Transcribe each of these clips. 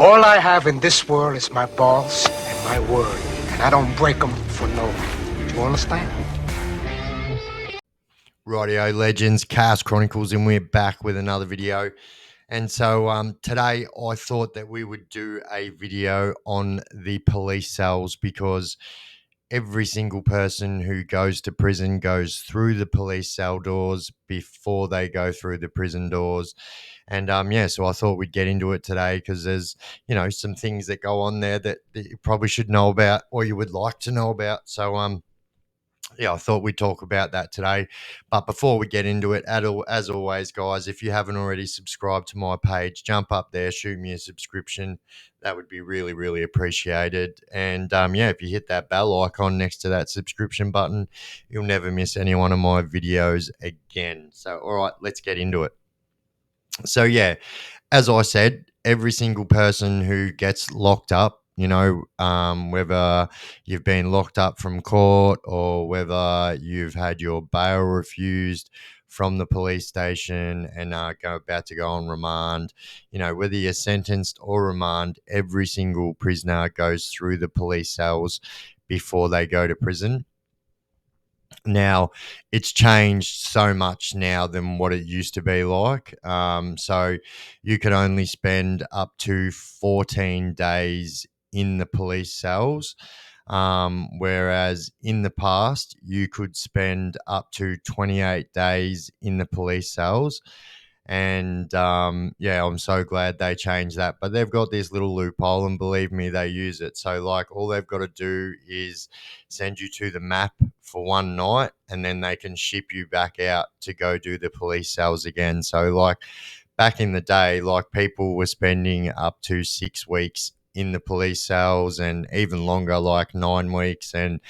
All I have in this world is my balls and my word, and I don't break them for no one. Do you understand? Rightio legends, Chaos Chronicles, and we're back with another video. And so today I thought that we would do a video on the police cells because every single person who goes to prison goes through the police cell doors before they go through the prison doors. And so I thought we'd get into it today because there's, some things that go on there that you probably should know about or you would like to know about. So I thought we'd talk about that today. But before we get into it, as always, guys, if you haven't already subscribed to my page, jump up there, shoot me a subscription. That would be really, really appreciated. And if you hit that bell icon next to that subscription button, you'll never miss any one of my videos again. So, all right, let's get into it. So, as I said, every single person who gets locked up, whether you've been locked up from court or whether you've had your bail refused from the police station and about to go on remand, whether you're sentenced or remand, every single prisoner goes through the police cells before they go to prison. Now, it's changed so much now than what it used to be like. So you could only spend up to 14 days in the police cells, whereas in the past, you could spend up to 28 days in the police cells. And I'm so glad they changed that. But they've got this little loophole, and believe me, they use it. So, all they've got to do is send you to the map for one night, and then they can ship you back out to go do the police cells again. So, back in the day, people were spending up to 6 weeks in the police cells and even longer, like 9 weeks. And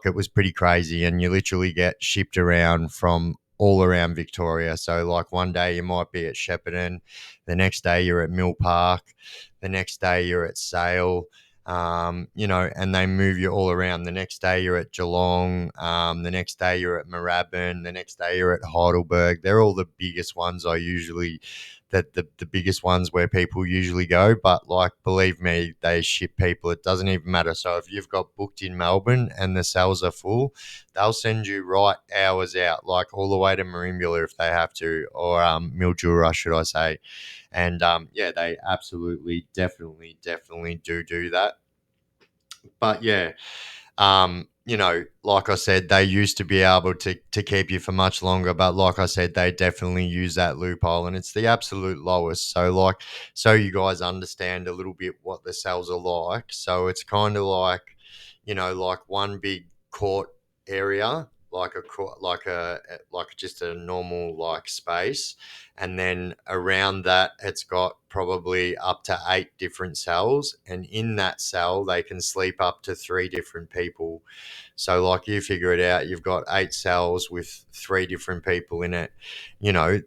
it was pretty crazy. And you literally get shipped around from all around Victoria. So one day you might be at Shepparton, the next day you're at Mill Park, the next day you're at Sale, and they move you all around. The next day you're at Geelong, the next day you're at Moorabbin, the next day you're at Heidelberg. They're all the biggest ones the biggest ones where people usually go. But believe me, they ship people. It doesn't even matter. So if you've got booked in Melbourne and the cells are full, they'll send you right hours out, all the way to Merimbula if they have to, or Mildura, should I say. And they absolutely, definitely do that. But like I said, they used to be able to keep you for much longer, but like I said, they definitely use that loophole, and it's the absolute lowest. So you guys understand a little bit what the cells are like. So it's kind of like one big court area, like just a normal space, and then around that it's got probably up to 8 different cells, and in that cell they can sleep up to 3 different people. So you figure it out, you've got 8 cells with 3 different people in it.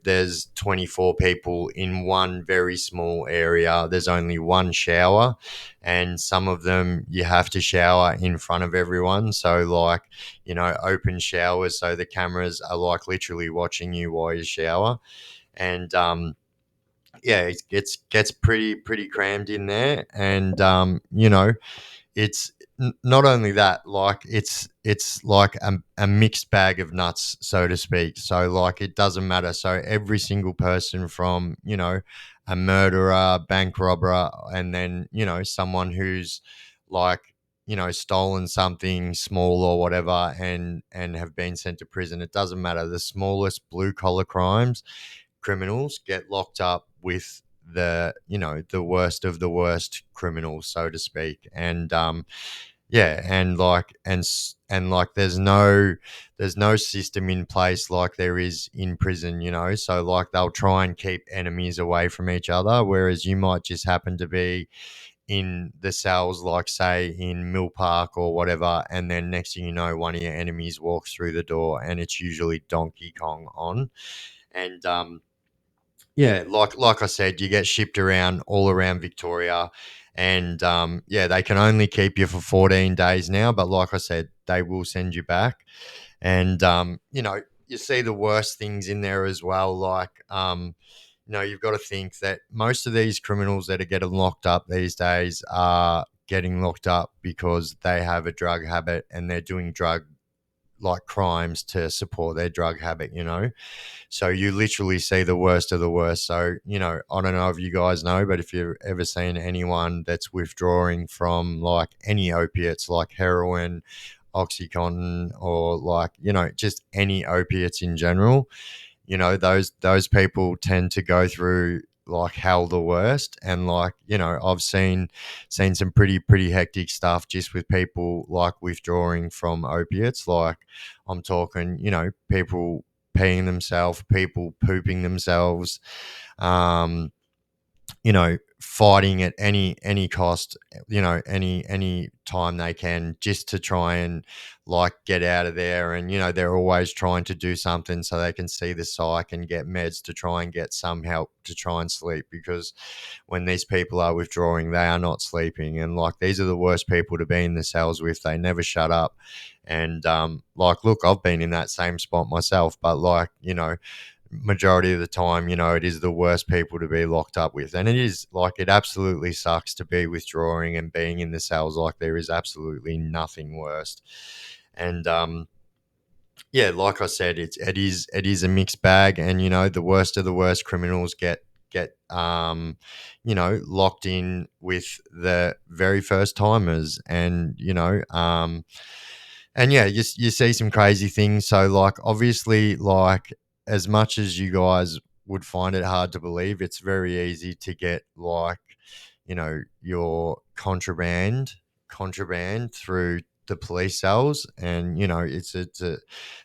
There's 24 people in one very small area. There's only one shower, and some of them you have to shower in front of everyone. So open showers, so the cameras are literally watching you while you shower. And it gets pretty crammed in there. And it's not only that, it's like a mixed bag of nuts, so to speak. So it doesn't matter. So every single person from a murderer, bank robber, and then someone who's stolen something small or whatever and have been sent to prison, it doesn't matter. The smallest blue collar criminals get locked up with the worst of the worst criminals, so to speak. And there's no system in place like there is in prison. So they'll try and keep enemies away from each other, whereas you might just happen to be in the cells, say in Mill Park or whatever, and then next thing you know, one of your enemies walks through the door, and it's usually Donkey Kong on. And like I said, you get shipped around all around Victoria, and they can only keep you for 14 days now. But like I said, they will send you back, and you see the worst things in there as well. you've got to think that most of these criminals that are getting locked up these days are getting locked up because they have a drug habit and they're doing drug like crimes to support their drug habit. So you literally see the worst of the worst. So, I don't know if you guys know, but if you've ever seen anyone that's withdrawing from like any opiates like heroin, Oxycontin, or like, just any opiates in general, those people tend to go through like hell the worst. And like, I've seen some pretty hectic stuff just with people like withdrawing from opiates. Like, I'm talking, people peeing themselves, people pooping themselves, um fighting at any cost, any time they can, just to try and like get out of there. And they're always trying to do something so they can see the psych and get meds to try and get some help to try and sleep, because when these people are withdrawing, they are not sleeping. And like, these are the worst people to be in the cells with. They never shut up. And like, look, I've been in that same spot myself, but like, majority of the time, it is the worst people to be locked up with. And it is like, it absolutely sucks to be withdrawing and being in the cells. Like, there is absolutely nothing worse. And yeah, like I said, it is a mixed bag. And the worst of the worst criminals get locked in with the very first timers. And and yeah, you see some crazy things. So like, obviously, like, as much as you guys would find it hard to believe, it's very easy to get like, your contraband through the police cells. And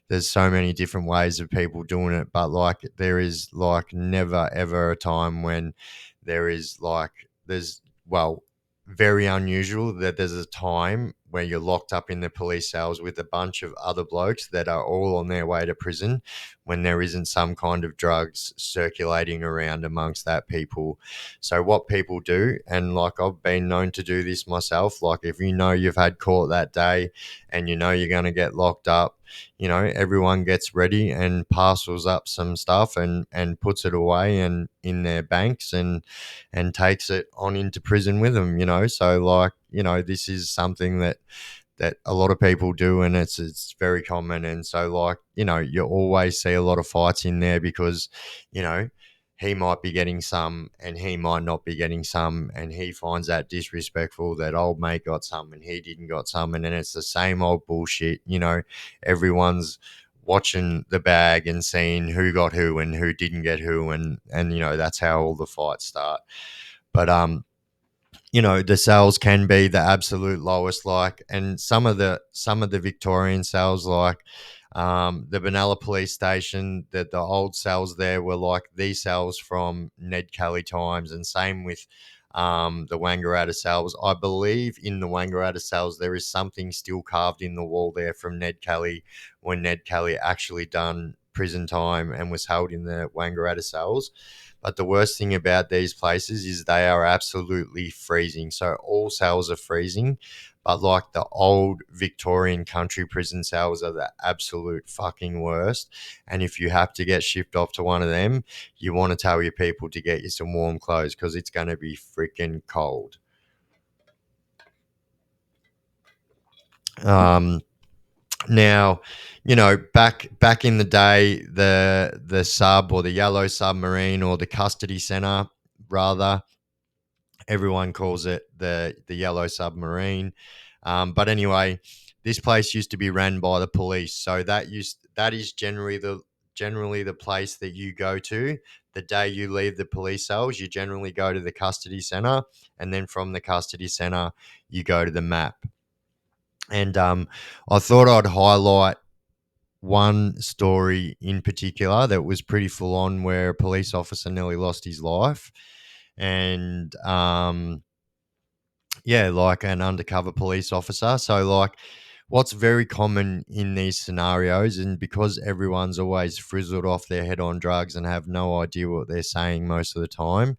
there's so many different ways of people doing it. But like, there is like never ever a time when there is like, there's, well, very unusual that there's a time where you're locked up in the police cells with a bunch of other blokes that are all on their way to prison, when there isn't some kind of drugs circulating around amongst that people. So what people do, and like, I've been known to do this myself, like, if you've had court that day and you're going to get locked up, everyone gets ready and parcels up some stuff and puts it away and in their banks, and takes it on into prison with them. So like, this is something that a lot of people do, and it's very common. And so like, you always see a lot of fights in there, because you know he might be getting some and he might not be getting some, and he finds that disrespectful that old mate got some and he didn't got some. And then it's the same old bullshit. Everyone's watching the bag and seeing who got who and who didn't get who, and that's how all the fights start. But the sales can be the absolute lowest, like, and some of the Victorian sales, like the Benalla police station, that the old cells there were like these cells from Ned Kelly times. And same with the Wangaratta cells. I believe in the Wangaratta cells there is something still carved in the wall there from Ned Kelly, when Ned Kelly actually done prison time and was held in the Wangaratta cells. But the worst thing about these places is they are absolutely freezing. So all cells are freezing, but like the old Victorian country prison cells are the absolute fucking worst. And if you have to get shipped off to one of them, you want to tell your people to get you some warm clothes, because it's going to be freaking cold. Now, back in the day, the sub, or the yellow submarine, or the custody center, rather, everyone calls it the yellow submarine. But anyway, this place used to be ran by the police, so that is generally the place that you go to the day you leave the police cells. You generally go to the custody center, and then from the custody center you go to the map. And I thought I'd highlight one story in particular that was pretty full on, where a police officer nearly lost his life. And yeah, like an undercover police officer. So like, what's very common in these scenarios, and because everyone's always frizzled off their head on drugs and have no idea what they're saying most of the time,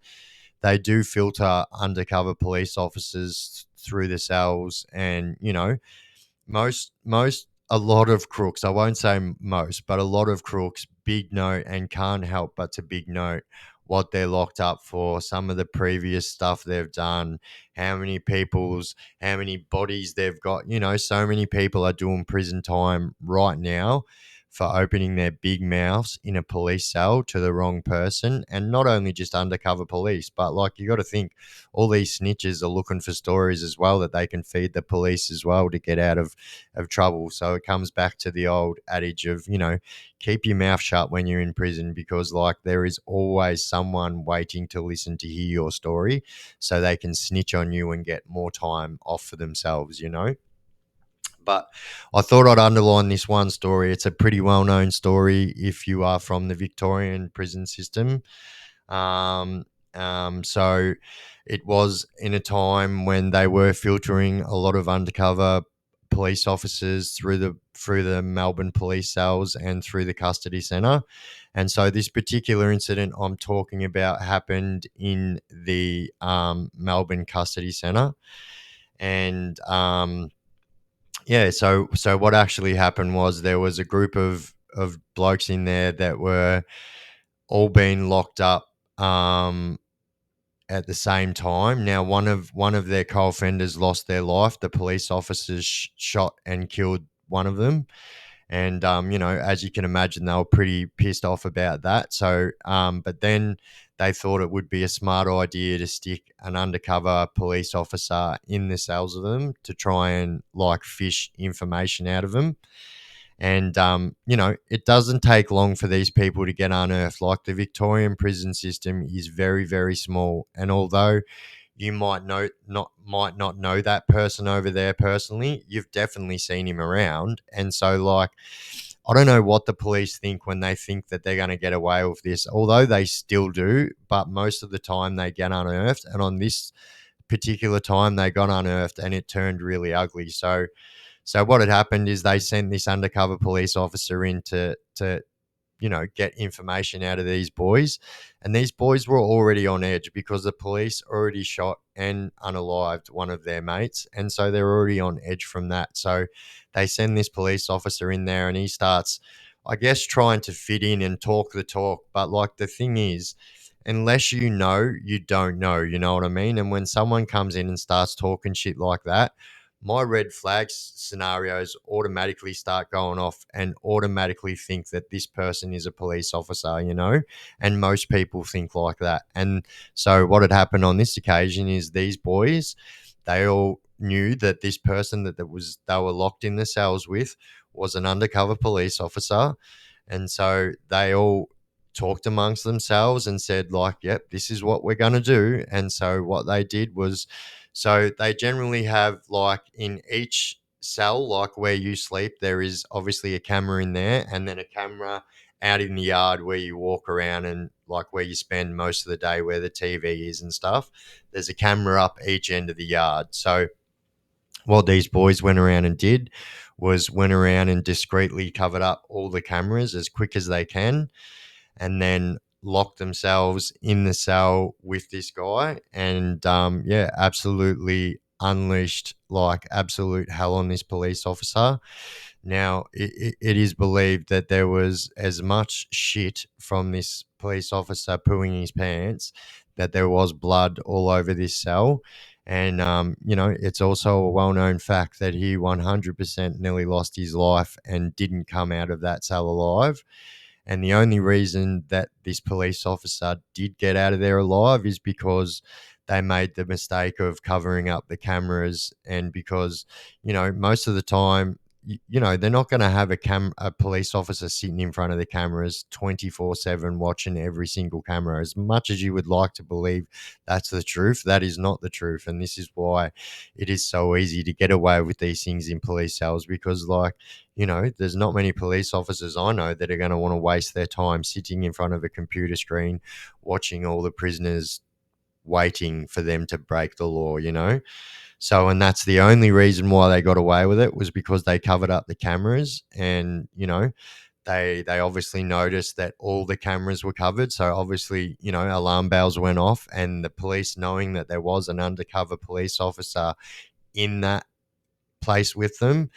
they do filter undercover police officers through the cells. And a lot of crooks, I won't say most, but a lot of crooks big note, and can't help but to big note what they're locked up for, some of the previous stuff they've done, how many bodies they've got. So many people are doing prison time right now for opening their big mouths in a police cell to the wrong person. And not only just undercover police, but like you got to think all these snitches are looking for stories as well that they can feed the police as well to get out of trouble. So it comes back to the old adage of, keep your mouth shut when you're in prison, because like there is always someone waiting to listen to hear your story so they can snitch on you and get more time off for themselves. But I thought I'd underline this one story. It's a pretty well known story if you are from the Victorian prison system. Um, so it was in a time when they were filtering a lot of undercover police officers through the Melbourne police cells and through the custody centre. And so this particular incident I'm talking about happened in the Melbourne custody centre. And yeah, so what actually happened was there was a group of blokes in there that were all being locked up at the same time. Now, one of their co-offenders lost their life. The police officers shot and killed one of them, and as you can imagine, they were pretty pissed off about that. So, but then they thought it would be a smart idea to stick an undercover police officer in the cells of them to try and like fish information out of them. And, it doesn't take long for these people to get unearthed. Like the Victorian prison system is very, very small. And although you might not know that person over there personally, you've definitely seen him around. And so, like, I don't know what the police think when they think that they're going to get away with this, although they still do. But most of the time they get unearthed. And on this particular time, they got unearthed and it turned really ugly. So what had happened is they sent this undercover police officer in to get information out of these boys. And these boys were already on edge because the police already shot and unalived one of their mates. And so they're already on edge from that. So they send this police officer in there and he starts, I guess, trying to fit in and talk the talk. But like the thing is, unless you know, you don't know, you know what I mean? And when someone comes in and starts talking shit like that, my red flags scenarios automatically start going off and automatically think that this person is a police officer. And most people think like that. And so what had happened on this occasion is these boys, they all knew that this person they were locked in the cells with was an undercover police officer. And so they all talked amongst themselves and said like, yep, this is what we're going to do. And so what they did was, so they generally have like in each cell, like where you sleep, there is obviously a camera in there and then a camera out in the yard where you walk around and like where you spend most of the day where the TV is and stuff. There's a camera up each end of the yard. So what these boys went around and did was went around and discreetly covered up all the cameras as quick as they can and then locked themselves in the cell with this guy and absolutely unleashed like absolute hell on this police officer. Now it is believed that there was as much shit from this police officer pooing his pants that there was blood all over this cell. And it's also a well-known fact that he 100% nearly lost his life and didn't come out of that cell alive. And the only reason that this police officer did get out of there alive is because they made the mistake of covering up the cameras. And because, most of the time, they're not going to have a police officer sitting in front of the cameras 24/7 watching every single camera. As much as you would like to believe that's the truth, that is not the truth. And this is why it is so easy to get away with these things in police cells because, like, there's not many police officers I know that are going to want to waste their time sitting in front of a computer screen watching all the prisoners waiting for them to break the law. So, and that's the only reason why they got away with it was because they covered up the cameras and, they obviously noticed that all the cameras were covered. So obviously, alarm bells went off and the police, knowing that there was an undercover police officer in that place with them,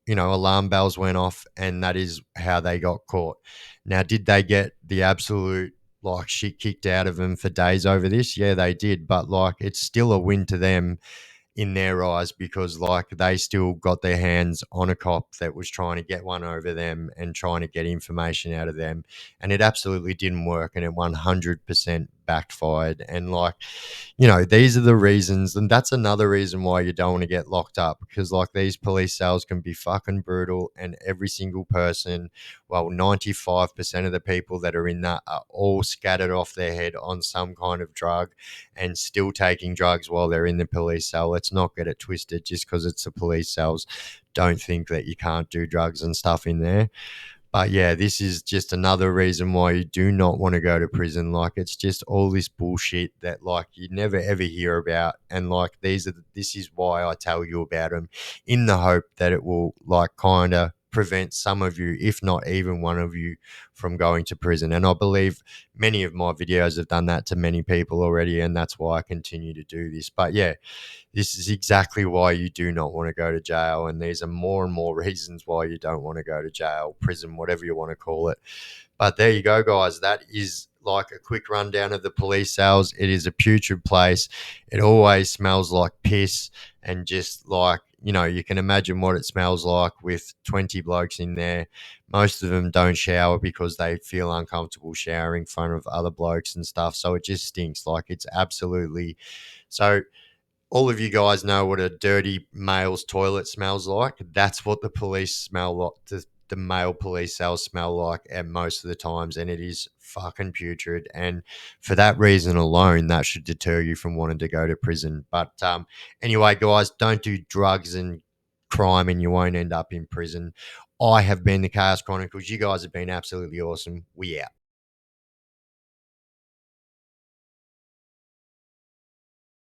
alarm bells went off and that is how they got caught. Now, did they get the absolute like shit kicked out of them for days over this. Yeah, they did, but like it's still a win to them in their eyes because like they still got their hands on a cop that was trying to get one over them and trying to get information out of them, and it absolutely didn't work, and it 100% backfired. And like, you know, these are the reasons, and that's another reason why you don't want to get locked up, because like these police cells can be fucking brutal, and every single person, well, 95% of the people that are in that are all scattered off their head on some kind of drug and still taking drugs while they're in the police cell. Let's not get it twisted. Just because it's the police cells, don't think that you can't do drugs and stuff in there. But yeah, this is just another reason why you do not want to go to prison. Like it's just all this bullshit that like you never ever hear about, and like this is why I tell you about them, in the hope that it will like kind of prevent some of you, if not even one of you, from going to prison. And I believe many of my videos have done that to many people already, and that's why I continue to do this. But yeah, this is exactly why you do not want to go to jail. And these are more and more reasons why you don't want to go to jail, prison, whatever you want to call it. But there you go, guys. That is like a quick rundown of the police cells. It is a putrid place. It always smells like piss, and just like, you know, you can imagine what it smells like with 20 blokes in there. Most of them don't shower because they feel uncomfortable showering in front of other blokes and stuff. So it just stinks. Like it's absolutely so. All of you guys know what a dirty male's toilet smells like. That's what the police smell like. The male police cells smell like at most of the times, and it is fucking putrid. And for that reason alone, that should deter you from wanting to go to prison. But anyway, guys, don't do drugs and crime, and you won't end up in prison. I have been the Chaos Chronicles. You guys have been absolutely awesome. We out.